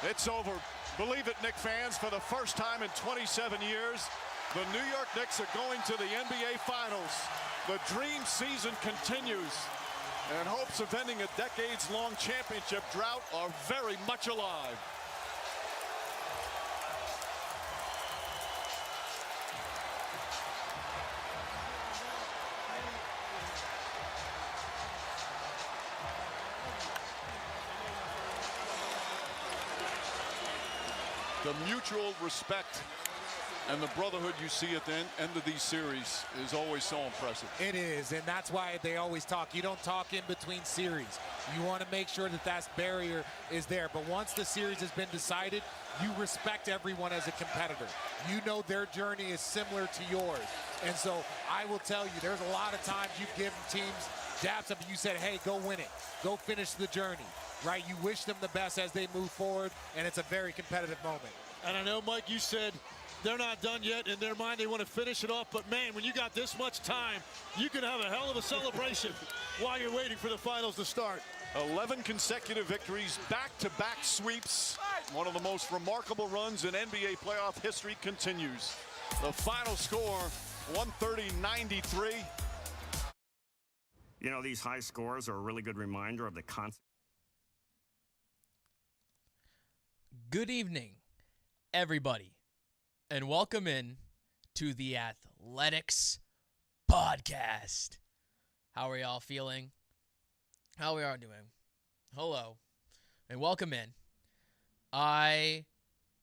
It's over. Believe it, Knicks fans, for the first time in 27 years, the New York Knicks are going to the NBA Finals. The dream season continues, and hopes of ending a decades-long championship drought are very much alive. The mutual respect and the brotherhood you see at the end of these series is always so impressive. It is, and that's why they always talk. You don't talk in between series. You want to make sure that that barrier is there. But once the series has been decided, you respect everyone as a competitor. You know their journey is similar to yours. And so I will tell you, there's a lot of times you've given teams daps up and you said, hey, go win it. Go finish the journey. Right? You wish them the best as they move forward, and it's a very competitive moment. And I know, Mike, you said they're not done yet. In their mind, they want to finish it off. But, man, when you got this much time, you can have a hell of a celebration while you're waiting for the finals to start. 11 consecutive victories, back-to-back sweeps. One of the most remarkable runs in NBA playoff history continues. The final score, 130-93. You know, these high scores are a really good reminder of the constant. Good evening, everybody, and welcome in to the Athletics Podcast. How are y'all feeling? How we are doing? Hello, and welcome in. I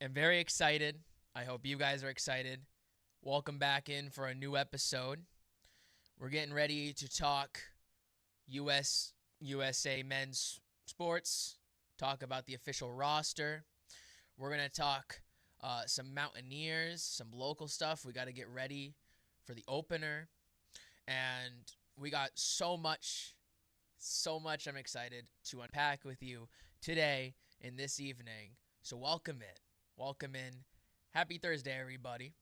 am very excited. I hope you guys are excited. Welcome back in for a new episode. We're getting ready to talk USA men's sports, talk about the official roster. We're going to talk some Mountaineers, some local stuff. We got to get ready for the opener. And we got so much I'm excited to unpack with you today and this evening. So welcome in. Happy Thursday, everybody.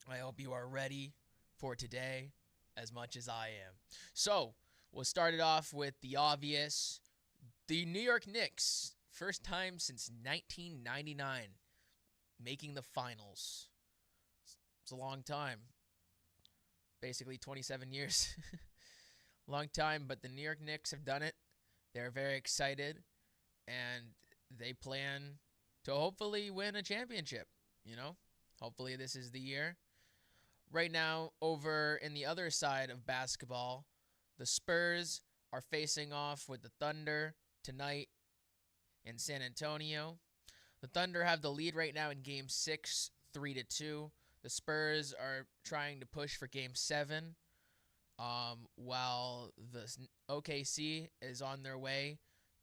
I hope you are ready for today as much as I am. So we'll start it off with the obvious. The New York Knicks, first time since 1999, making the finals. It's a long time. Basically 27 years. Long time, but the New York Knicks have done it. They're very excited, and they plan to hopefully win a championship, you know? Hopefully this is the year. Right now, over in the other side of basketball, the Spurs are facing off with the Thunder tonight in San Antonio. The Thunder have the lead right now in Game 6, 3-2. The Spurs are trying to push for Game 7, while the OKC is on their way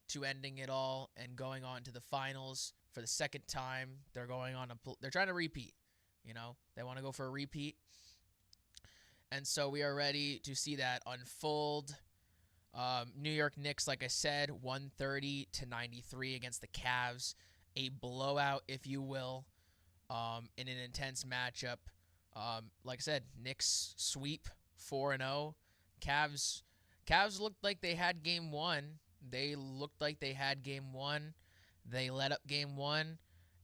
to ending it all and going on to the finals for the second time. They're trying to repeat, you know. They want to go for a repeat. And so we are ready to see that unfold. New York Knicks, like I said, 130-93 against the Cavs. A blowout, if you will, in an intense matchup. Like I said, Knicks sweep 4-0. Cavs looked like they had game one. They let up game one,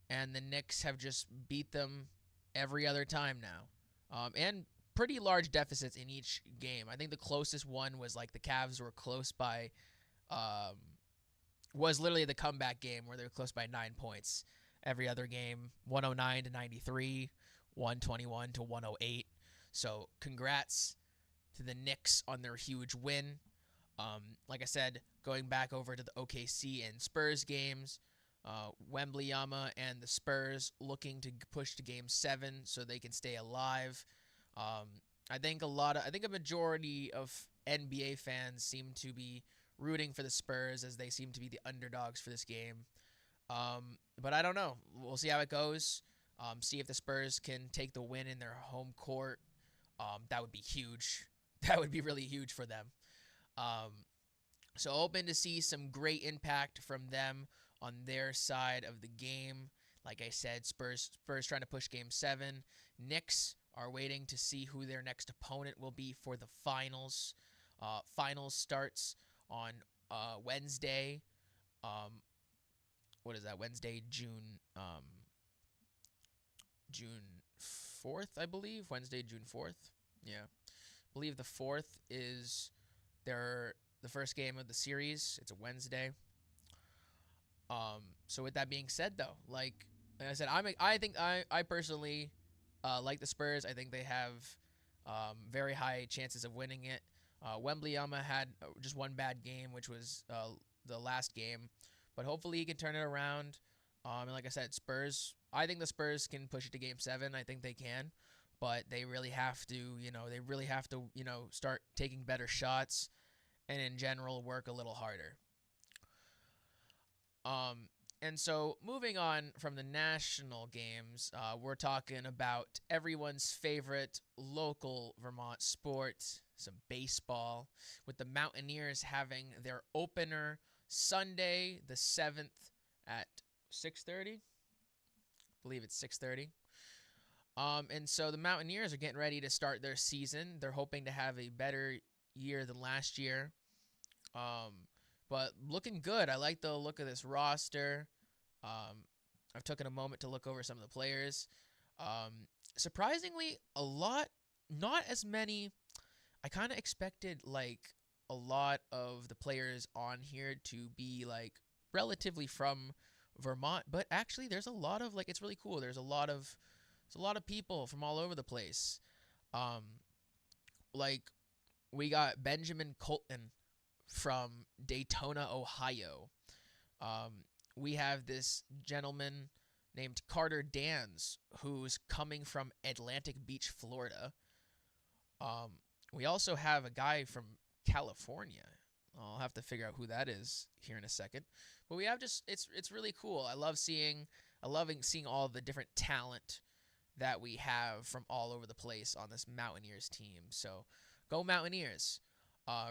and the Knicks have just beat them every other time now. And pretty large deficits in each game. I think the closest one was like the Cavs were close by, was literally the comeback game where they were close by 9 points. Every other game, 109-93, 121-108. So congrats to the Knicks on their huge win. Like I said, going back over to the OKC and Spurs games, Wembleyama and the Spurs looking to push to Game 7 so they can stay alive. I think a majority of NBA fans seem to be rooting for the Spurs as they seem to be the underdogs for this game. But I don't know. We'll see how it goes. See if the Spurs can take the win in their home court. That would be huge. That would be really huge for them. So hoping to see some great impact from them on their side of the game. Like I said, Spurs trying to push Game 7. Knicks are waiting to see who their next opponent will be for the finals. Finals starts on Wednesday. what is that? Wednesday, June 4th, I believe. Wednesday, June 4th. Yeah. I believe the 4th is the first game of the series. It's a Wednesday. So with that being said, though, like I said, I personally like the Spurs. I think they have very high chances of winning it. Wembleyama had just one bad game, which was the last game, but hopefully he can turn it around. And like I said, Spurs. I think the Spurs can push it to Game 7. I think they can, but they really have to, start taking better shots, and in general work a little harder. And so moving on from the national games, we're talking about everyone's favorite local Vermont sport, some baseball, with the Mountaineers having their opener Sunday the 7th at 6:30. I believe it's 6:30. And so the Mountaineers are getting ready to start their season. They're hoping to have a better year than last year. But looking good. I like the look of this roster. I've taken a moment to look over some of the players. Surprisingly, not as many. I kind of expected like a lot of the players on here to be like relatively from Vermont, but actually there's a lot of it's really cool. There's a lot of people from all over the place. Like we got Benjamin Colton from Daytona, Ohio. We have this gentleman named Carter Dans who's coming from Atlantic Beach, Florida. We also have a guy from California. I'll have to figure out who that is here in a second. But we have it's really cool. I love seeing all the different talent that we have from all over the place on this Mountaineers team. So go Mountaineers.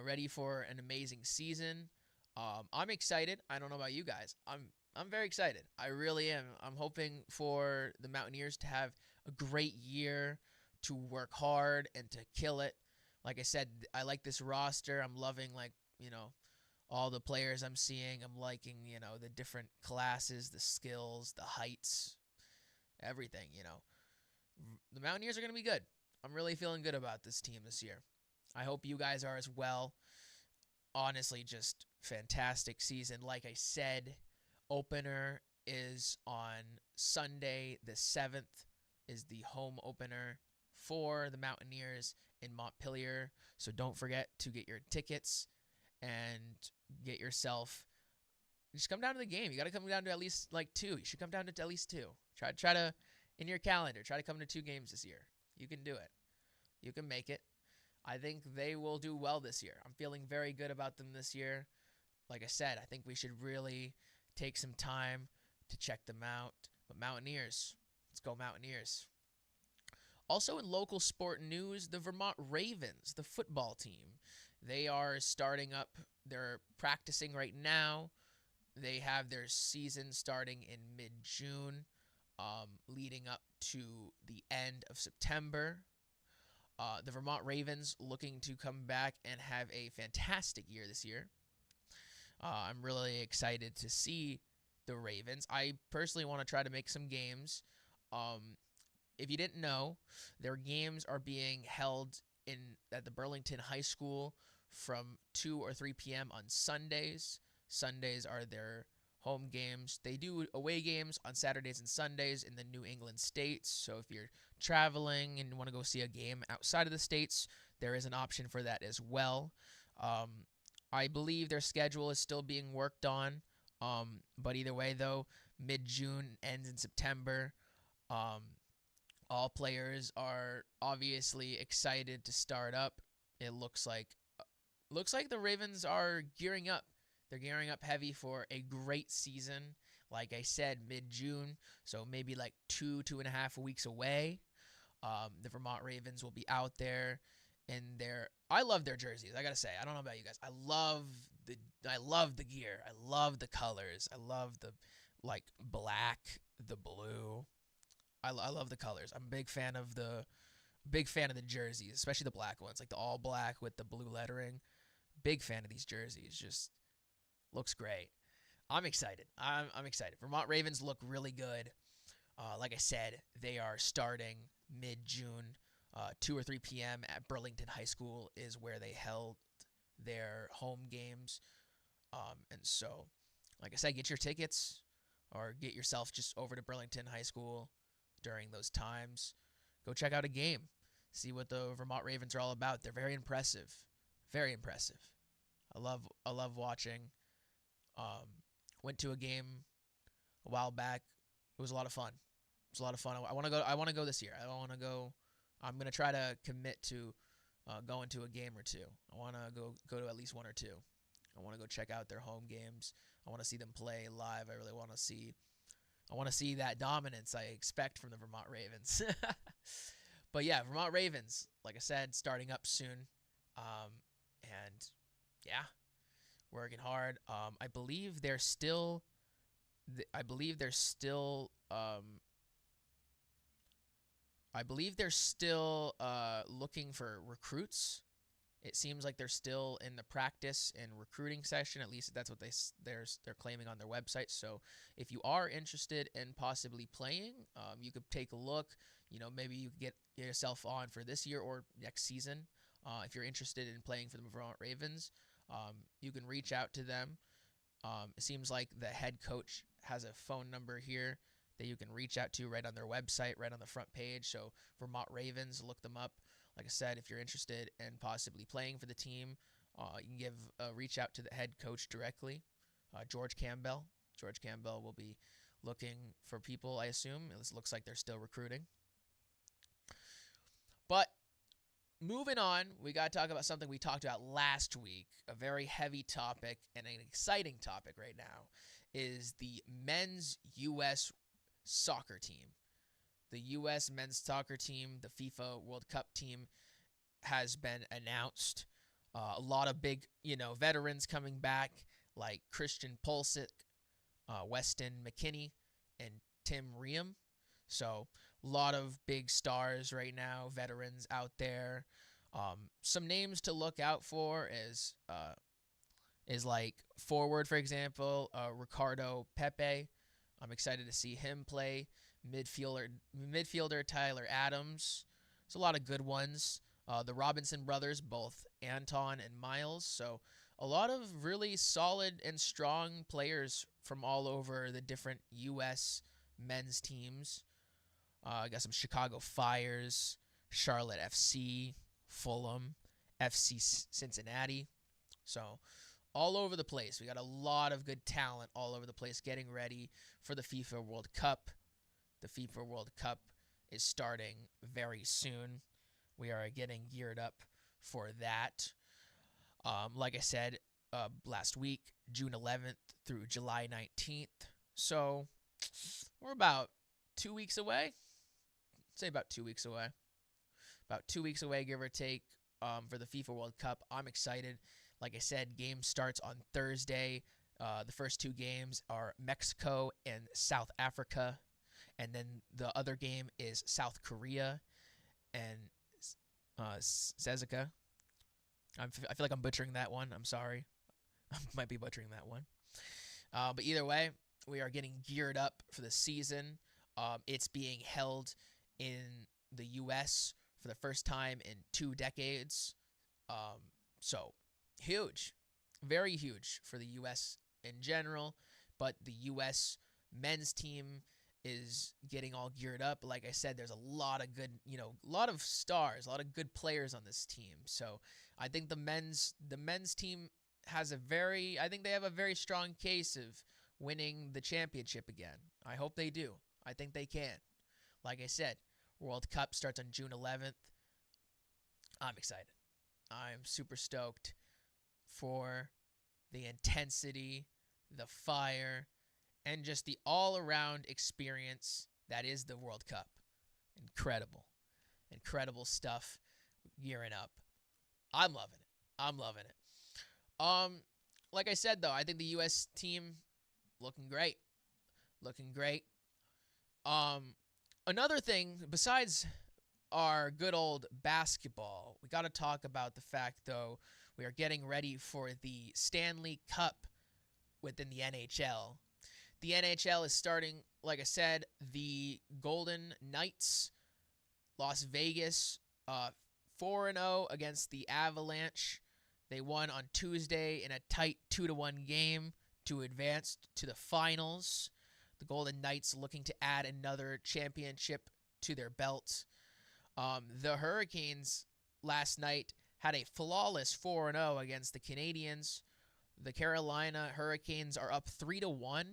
Ready for an amazing season. I'm excited. I don't know about you guys. I'm very excited. I really am. I'm hoping for the Mountaineers to have a great year, to work hard and to kill it. Like I said, I like this roster. I'm loving all the players I'm seeing. I'm liking, the different classes, the skills, the heights, everything, The Mountaineers are going to be good. I'm really feeling good about this team this year. I hope you guys are as well. Honestly, just fantastic season. Like I said, opener is on Sunday the 7th is the home opener for the Mountaineers in Montpelier. So don't forget to get your tickets and get yourself. Just come down to the game. You got to come down to at least 2. You should come down to at least 2. Try to in your calendar. Try to come to 2 games this year. You can do it. You can make it. I think they will do well this year. I'm feeling very good about them this year. Like I said, I think we should really take some time to check them out. But Mountaineers, let's go Mountaineers. Also in local sport news, the Vermont Ravens, the football team, they are starting up. They're practicing right now. They have their season starting in mid-June, leading up to the end of September. The Vermont Ravens looking to come back and have a fantastic year this year. I'm really excited to see the Ravens. I personally want to try to make some games. If you didn't know, their games are being held at the Burlington High School from 2 or 3 p.m. on Sundays. Sundays are their home games. They do away games on Saturdays and Sundays in the New England states. So if you're traveling and want to go see a game outside of the states, there is an option for that as well. I believe their schedule is still being worked on. But either way, though, mid-June ends in September. All players are obviously excited to start up. It looks like the Ravens are gearing up. They're gearing up heavy for a great season. Like I said, mid-June, so maybe 2.5 weeks away. The Vermont Ravens will be out there in I love their jerseys. I gotta say, I don't know about you guys. I love the gear. I love the colors. I love the black, the blue. I love the colors. I'm a big fan of the jerseys, especially the black ones, like the all black with the blue lettering. Big fan of these jerseys. Just looks great. I'm excited. I'm excited. Vermont Ravens look really good. Like I said, they are starting mid-June. 2 or 3 p.m. at Burlington High School is where they held their home games. And so, like I said, get your tickets or get yourself just over to Burlington High School during those times. Go check out a game. See what the Vermont Ravens are all about. They're very impressive. Very impressive. I love watching. Went to a game a while back. It was a lot of fun. It was a lot of fun. I want to go this year. I want to go. I'm gonna try to commit to going to a game or two. I want to go to at least 1 or 2. I want to go check out their home games. I want to see them play live. I really want to see. I want to see that dominance I expect from the Vermont Ravens. But yeah, Vermont Ravens, like I said, starting up soon. And yeah, working hard. I believe they're still. I believe they're still looking for recruits. It seems like they're still in the practice and recruiting session. At least that's what they're claiming on their website. So if you are interested in possibly playing, you could take a look. Maybe you could get yourself on for this year or next season. If you're interested in playing for the Vermont Ravens, you can reach out to them. It seems like the head coach has a phone number here that you can reach out to right on their website, right on the front page. So Vermont Ravens, look them up. Like I said, if you're interested in possibly playing for the team, you can reach out to the head coach directly, George Campbell. George Campbell will be looking for people, I assume. It looks like they're still recruiting. But moving on, we got to talk about something we talked about last week, a very heavy topic and an exciting topic right now, is the men's U.S. soccer team. The U.S. men's soccer team, the FIFA World Cup team, has been announced. A lot of big, veterans coming back, like Christian Pulisic, Weston McKennie, and Tim Ream. So a lot of big stars right now, veterans out there. Some names to look out for is like forward, for example, Ricardo Pepe. I'm excited to see him play. Midfielder Tyler Adams. There's a lot of good ones. The Robinson brothers, both Anton and Miles. So a lot of really solid and strong players from all over the different U.S. men's teams. I got some Chicago Fires, Charlotte FC, Fulham, FC Cincinnati. So all over the place. We got a lot of good talent all over the place getting ready for the FIFA World Cup. The FIFA World Cup is starting very soon. We are getting geared up for that. Like I said last week, June 11th through July 19th. So we're about 2 weeks away. Say about 2 weeks away. About 2 weeks away, give or take, for the FIFA World Cup. I'm excited. Like I said, game starts on Thursday. The first 2 games are Mexico and South Africa. And then the other game is South Korea and Czechia. I feel like I'm butchering that one. I'm sorry. I might be butchering that one. But either way, we are getting geared up for the season. It's being held in the U.S. for the first time in 2 decades. So huge, very huge for the U.S. in general. But the U.S. men's team is getting all geared up. Like I said, there's a lot of good, a lot of stars, a lot of good players on this team. So I think the men's team has I think they have a very strong case of winning the championship again. I hope they do. I think they can. Like I said, World Cup starts on June 11th. I'm excited. I'm super stoked for the intensity, the fire, and just the all-around experience that is the World Cup. Incredible stuff gearing up. I'm loving it. Like I said, though, I think the U.S. team looking great. Another thing, besides our good old basketball, we got to talk about the fact, though, we are getting ready for the Stanley Cup, within the NHL. The NHL is starting, like I said, the Golden Knights, Las Vegas, 4-0 against the Avalanche. They won on Tuesday in a tight 2-1 game to advance to the finals. The Golden Knights looking to add another championship to their belt. The Hurricanes last night had a flawless 4-0 against the Canadiens. The Carolina Hurricanes are up 3-1,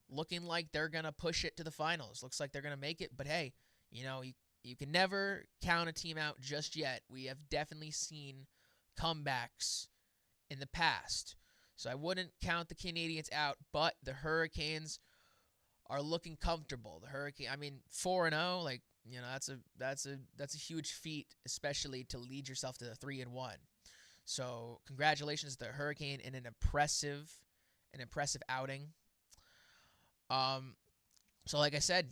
looking like they're going to push it to the finals. Looks like they're going to make it, but hey, you can never count a team out just yet. We have definitely seen comebacks in the past. So I wouldn't count the Canadiens out, but the Hurricanes are looking comfortable. 4-0, that's a huge feat, especially to lead yourself to the 3-1. So congratulations to the Hurricane in an impressive outing. So like I said,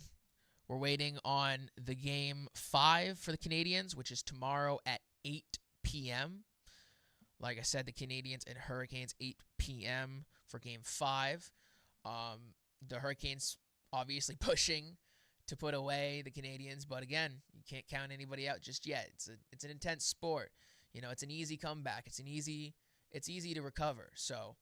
we're waiting on the game 5 for the Canadiens, which is tomorrow at 8 p.m. Like I said, the Canadiens and Hurricanes 8 p.m. for game 5. The Hurricanes obviously pushing to put away the Canadiens, but again, you can't count anybody out just yet. It's an intense sport. It's an easy comeback. It's easy to recover. So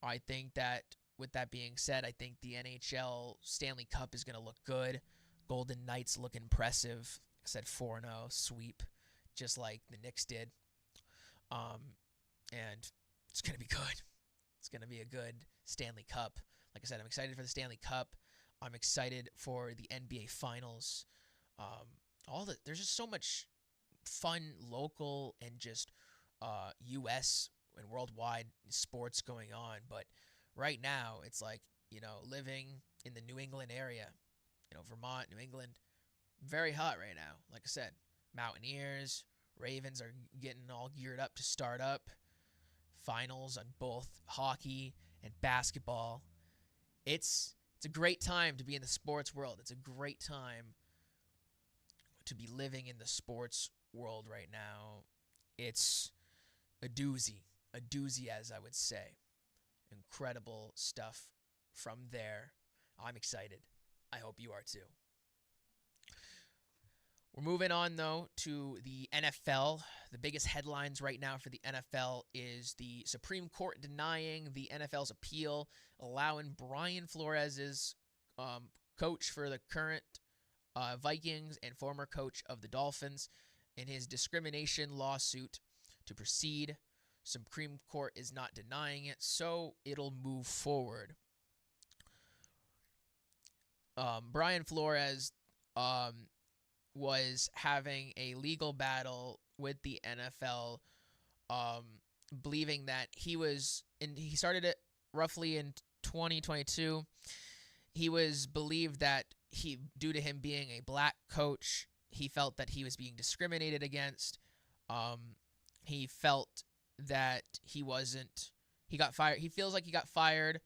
I think that with that being said, I think the NHL Stanley Cup is going to look good. Golden Knights look impressive. Like I said, 4-0 sweep, just like the Knicks did. And it's going to be good. It's going to be a good Stanley Cup. Like I said, I'm excited for the Stanley Cup. I'm excited for the NBA Finals. There's just so much fun local and just U.S. and worldwide sports going on. But right now, it's like, living in the New England area, Vermont, New England, very hot right now. Like I said, Mountaineers, Ravens are getting all geared up to start up. Finals on both hockey and basketball. It's a great time to be in the sports world. It's a great time to be living in the sports world right now. It's a doozy as I would say. Incredible stuff from there. I'm excited. I hope you are too. We're moving on, though, to the NFL. The biggest headlines right now for the NFL is the Supreme Court denying the NFL's appeal, allowing Brian Flores' coach for the current Vikings and former coach of the Dolphins in his discrimination lawsuit to proceed. Supreme Court is not denying it, so it'll move forward. Brian Flores was having a legal battle with the NFL, believing that he started it roughly in 2022. He was believed that due to him being a black coach, he felt that he was being discriminated against. He felt that he got fired. He feels like he got fired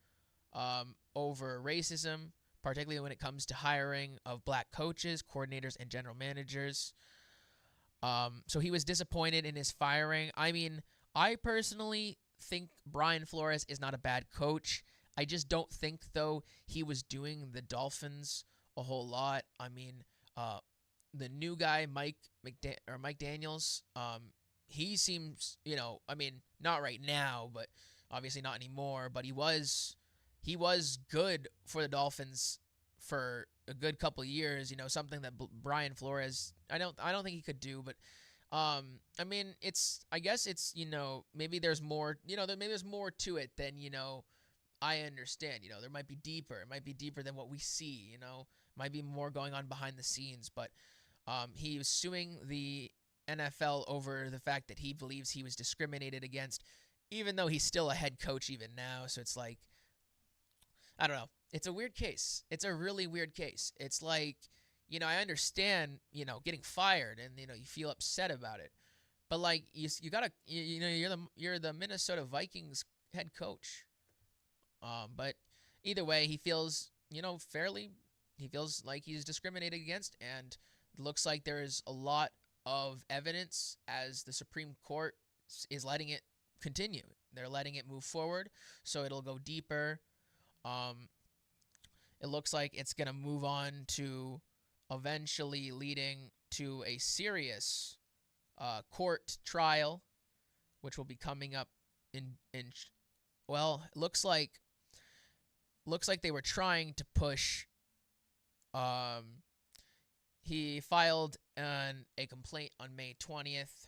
over racism, particularly when it comes to hiring of black coaches, coordinators, and general managers. So he was disappointed in his firing. I personally think Brian Flores is not a bad coach. I just don't think, though, he was doing the Dolphins a whole lot. The new guy, Mike Daniels, he seems, not right now, but obviously not anymore, but he was good for the Dolphins for a good couple of years, something that Brian Flores, I don't think he could do, but I guess it's, maybe there's more, maybe there's more to it than, I understand, there might be deeper. It might be deeper than what we see, might be more going on behind the scenes, but he was suing the NFL over the fact that he believes he was discriminated against, even though he's still a head coach even now. So it's like, I don't know. It's a weird case. It's a really weird case. It's like, I understand, getting fired and, you feel upset about it. But like, you gotta, you're the Minnesota Vikings head coach. But either way, he feels, he feels like he's discriminated against, and it looks like there is a lot of evidence as the Supreme Court is letting it continue. They're letting it move forward, so it'll go deeper. It looks like it's going to move on to eventually leading to a serious court trial, which will be coming up well, it looks like they were trying to push. He filed a complaint on May 20th,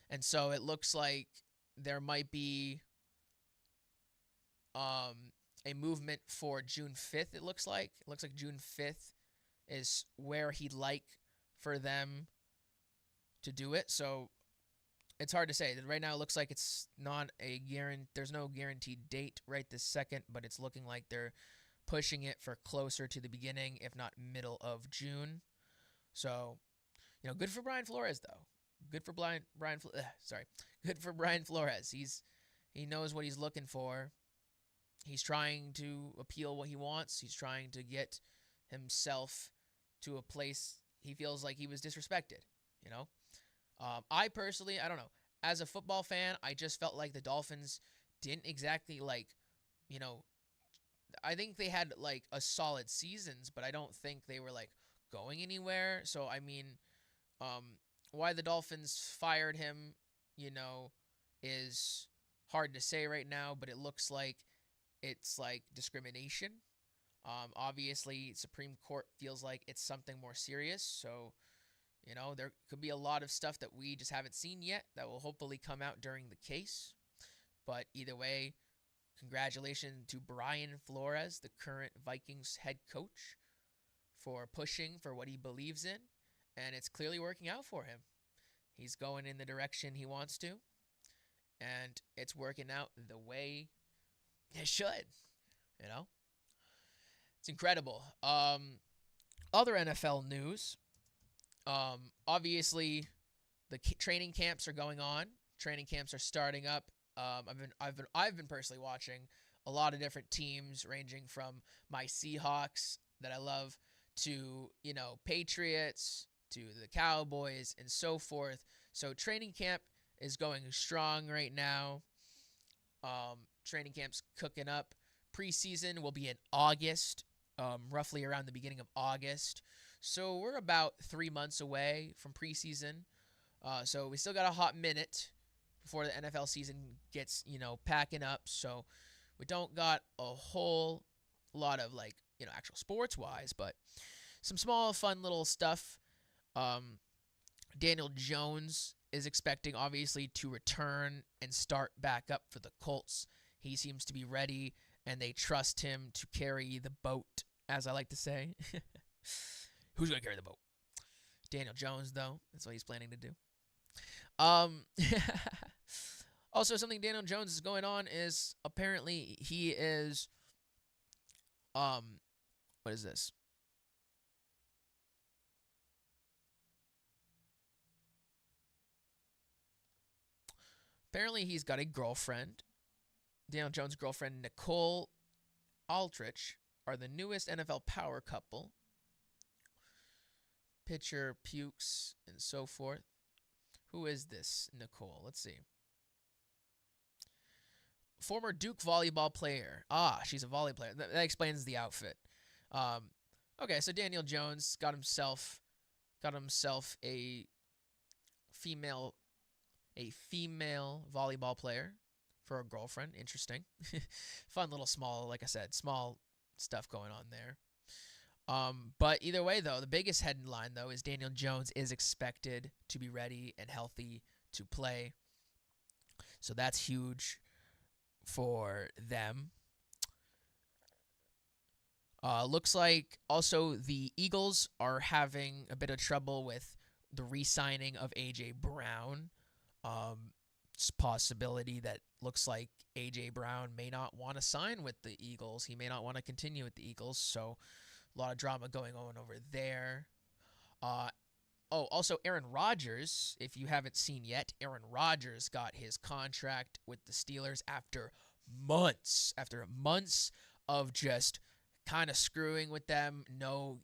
and so it looks like there might be a movement for June 5th. It looks like June 5th is where he'd like for them to do it. So it's hard to say. Right now it looks like it's not a there's no guaranteed date right this second, but it's looking like they're pushing it for closer to the beginning, if not middle of June. So, good for Brian Flores though. Good for Good for Brian Flores. He knows what he's looking for. He's trying to appeal what he wants. He's trying to get himself to a place he feels like he was disrespected, I personally, I don't know. As a football fan, I just felt like the Dolphins didn't exactly I think they had a solid seasons, but I don't think they were going anywhere. So I mean, why the Dolphins fired him, is hard to say right now, but it looks like it's discrimination. Obviously, Supreme Court feels like it's something more serious. So, there could be a lot of stuff that we just haven't seen yet that will hopefully come out during the case. But either way, congratulations to Brian Flores, the current Vikings head coach, for pushing for what he believes in. And it's clearly working out for him. He's going in the direction he wants to. And it's working out the way it should, It's incredible. Other NFL news. Obviously, the training camps are going on. Training camps are starting up. I've been personally watching a lot of different teams, ranging from my Seahawks that I love to Patriots to the Cowboys and so forth. So training camp is going strong right now. Training camp's cooking up. Preseason will be in August, roughly around the beginning of August. So we're about 3 months away from preseason. So we still got a hot minute before the NFL season gets, packing up. So we don't got a whole lot of actual sports-wise, but some small, fun little stuff. Daniel Jones is expecting, obviously, to return and start back up for the Colts. He seems to be ready, and they trust him to carry the boat, as I like to say. Who's going to carry the boat? Daniel Jones, though. That's what he's planning to do. Also, something Daniel Jones is going on is apparently he is, what is this? Apparently he's got a girlfriend. Daniel Jones' girlfriend, Nicole Aldrich, are the newest NFL power couple. Pitcher pukes and so forth. Who is this Nicole? Let's see. Former Duke volleyball player. She's a volleyball player. That explains the outfit. Okay, so Daniel Jones got himself a female volleyball player for a girlfriend. Interesting. Fun little small, like I said, small stuff going on there. But either way, though, the biggest headline, though, is Daniel Jones is expected to be ready and healthy to play. So that's huge for them. Looks like also the Eagles are having a bit of trouble with the re-signing of A.J. Brown. It's a possibility that looks like A.J. Brown may not want to sign with the Eagles. He may not want to continue with the Eagles, so a lot of drama going on over there. Also Aaron Rodgers, if you haven't seen yet, Aaron Rodgers got his contract with the Steelers after months of just kind of screwing with them. No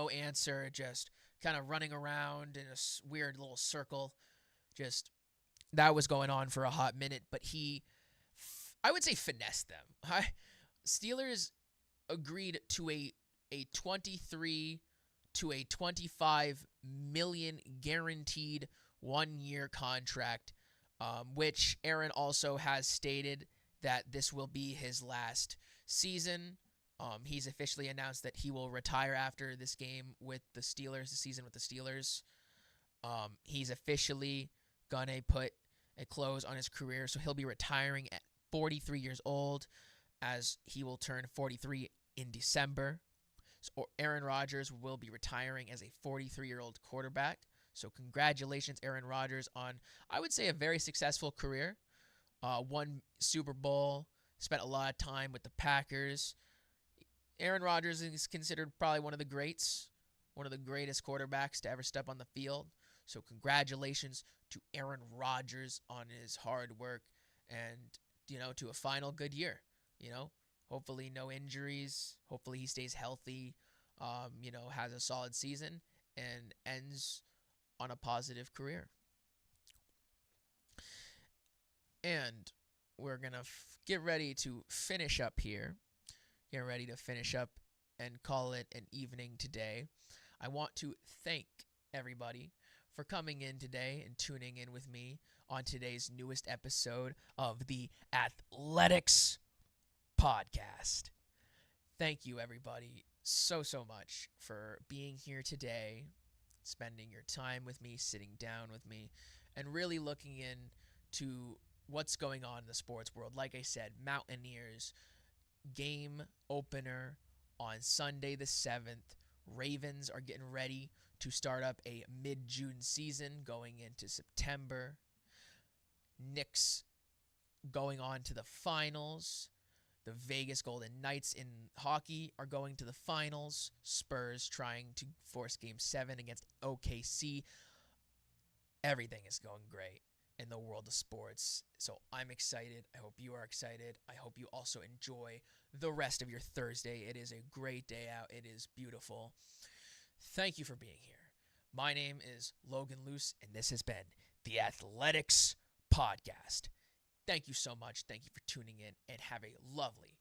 answer, just kind of running around in a weird little circle, just that was going on for a hot minute, but he, I would say, finessed them. Steelers agreed to a 23 to a 25 million guaranteed 1-year contract, which Aaron also has stated that this will be his last season. He's officially announced that he will retire after this game with the Steelers, the season with the Steelers. He's officially gonna put a close on his career, so he'll be retiring at 43 years old, as he will turn 43 in December. So Aaron Rodgers will be retiring as a 43-year-old quarterback. So congratulations, Aaron Rodgers, on, I would say, a very successful career. Won Super Bowl, spent a lot of time with the Packers. Aaron Rodgers is considered probably one of the greats, one of the greatest quarterbacks to ever step on the field. So congratulations to Aaron Rodgers on his hard work and, to a final good year. Hopefully no injuries. Hopefully he stays healthy, has a solid season and ends on a positive career. And we're going to get ready to finish up here. Get ready to finish up and call it an evening today. I want to thank everybody for coming in today and tuning in with me on today's newest episode of the Athletics Podcast. Thank you, everybody, so much for being here today, spending your time with me, sitting down with me, and really looking into what's going on in the sports world. Like I said, Mountaineers game opener on Sunday the 7th. Ravens are getting ready to start up a mid-June season going into September. Knicks going on to the finals. The Vegas Golden Knights in hockey are going to the finals. Spurs trying to force Game 7 against OKC. Everything is going great in the world of sports. So I'm excited. I hope you are excited. I hope you also enjoy the rest of your Thursday. It is a great day out. It is beautiful. Thank you for being here. My name is Logan Luce, and this has been the Athletics Podcast. Thank you so much. Thank you for tuning in, and have a lovely